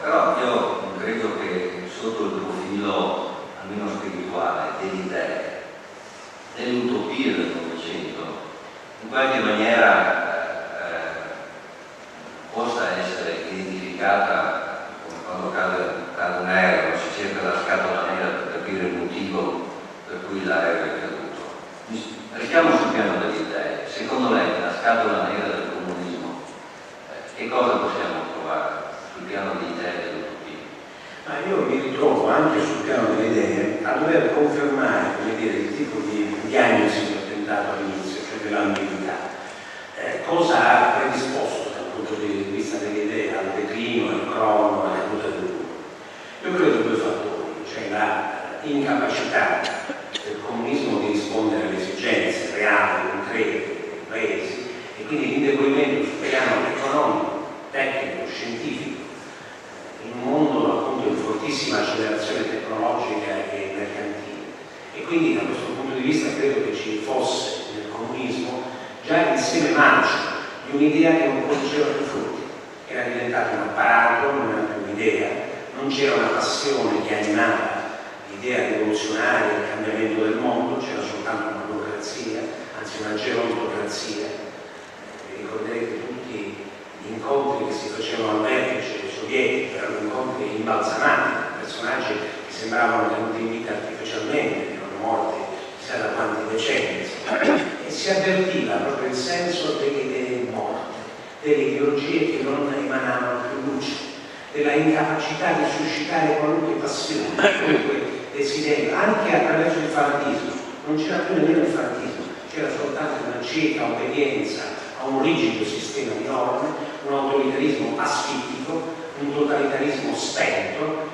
Però io credo che sotto il profilo, almeno spirituale, delle idee, delle utopie del Novecento, in qualche maniera possa essere identificata come quando cade un aereo, si cerca la scatola nera per capire il motivo per cui l'aereo è caduto. Restiamo sul piano delle idee. Secondo lei, la scatola nera del comunismo, che cosa possiamo trovare sul piano delle idee e dell'utopia? Ma io mi ritrovo anche sul piano delle idee a dover confermare, come dire, il tipo di diagnosi che ho tentato all'inizio, cioè dell'ambiguità. Cosa ha predisposto dal punto di vista delle idee al declino, al crollo, alla caduta del muro? Io credo due fattori, cioè la incapacità del comunismo di rispondere alle esigenze reali, concrete dei paesi, e quindi l'indebolimento sul piano economico, tecnico, scientifico, in un mondo appunto di fortissima accelerazione tecnologica e mercantile. E quindi da questo punto di vista credo che ci fosse nel comunismo già il seme marcio di un'idea che non produceva più frutti, era diventata un apparato, non era più un'idea, non c'era una passione che animava l'idea rivoluzionaria, il cambiamento del mondo, c'era soltanto una burocrazia, anzi una gerontocrazia. Vi ricorderete tutti gli incontri che si facevano al vertice sovietico, erano incontri imbalsamati, personaggi che sembravano tenuti in vita artificialmente, erano morti chissà da quanti decenni, e si avvertiva proprio il senso delle idee morte, delle ideologie che non emanavano più luce, della incapacità di suscitare qualunque passione, qualunque desiderio, anche attraverso il fanatismo. Non c'era più nemmeno il fanatismo, c'era soltanto una cieca obbedienza a un rigido sistema di norme, un autoritarismo asfittico, un totalitarismo spento,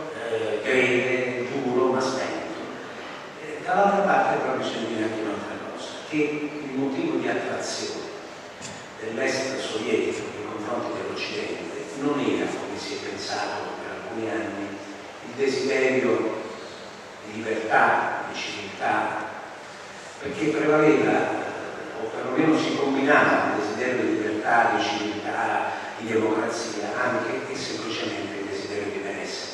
greve, duro ma spento. Dall'altra parte però bisogna dire anche un'altra cosa, che il motivo di attrazione dell'est sovietico nei confronti dell'Occidente non era, come si è pensato per alcuni anni, il desiderio di libertà, di civiltà, perché prevaleva, o perlomeno si combinava il desiderio di libertà, di civiltà, di democrazia, anche e semplicemente il desiderio di benessere.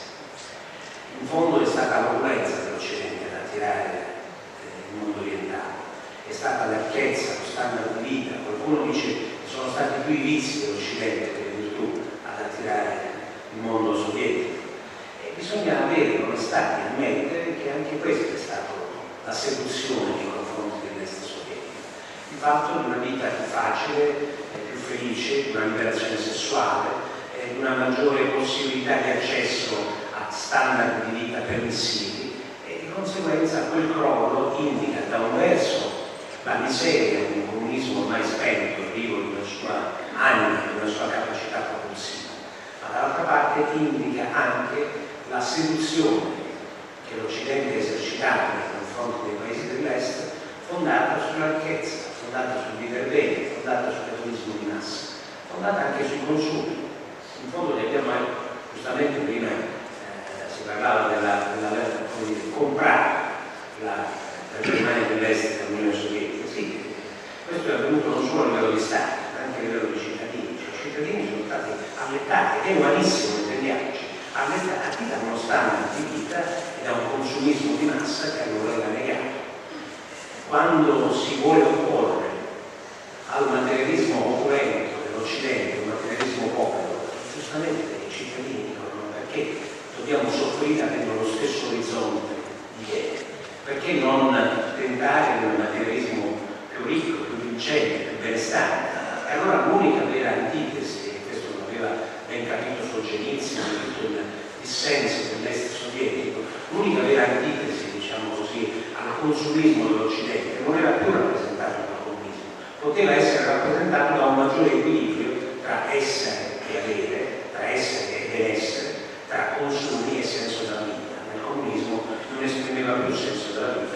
In fondo è stata l'opulenza dell'Occidente ad attirare il mondo orientale, è stata la ricchezza, lo standard di vita. Qualcuno dice che sono stati più i vizi dell'Occidente che le virtù ad attirare il mondo sovietico. E bisogna avere l'onestà di ammettere che anche questa è stata la seduzione nei confronti dell'est sovietico. Il fatto di una vita più facile, più felice, di una liberazione sessuale, di una maggiore possibilità di accesso a standard di vita permissivi, e di conseguenza quel crollo indica da un verso la miseria di un comunismo ormai spento, privo di una sua anima, di una sua capacità propulsiva, ma dall'altra parte indica anche la seduzione che l'Occidente ha esercitato nei confronti dei paesi dell'Est, fondata sulla ricchezza, fondata sul vivere bene, fondata sull'egoismo di massa, fondata anche sui consumi. In fondo ne abbiamo, giustamente prima si parlava di comprare la Germania dell'Est e l'Unione Sovietica. Sì, questo è avvenuto non solo a livello di Stati, ma anche a livello di cittadini. Cioè, i cittadini sono stati allettati, ed è umanissimo intendiamoci, allettati da uno standard di vita e da un consumismo di massa che a loro era negato. Quando si vuole opporre al materialismo opulento dell'Occidente, un materialismo povero, giustamente i cittadini dicono: perché dobbiamo soffrire avendo lo stesso orizzonte di ieri? Perché non tentare un materialismo più ricco, più vincente, più benestante? E allora l'unica vera antitesi, e questo lo aveva ben capito Solzhenitsyn, tutto il dissenso dell'est sovietico, l'unica vera antitesi, diciamo così, al consumismo dell'Occidente non era più rappresentato dal comunismo, poteva essere rappresentato da un maggiore equilibrio tra essere e avere, tra essere e benessere, tra consumi e senso della vita. Nel comunismo non esprimeva più il senso della vita,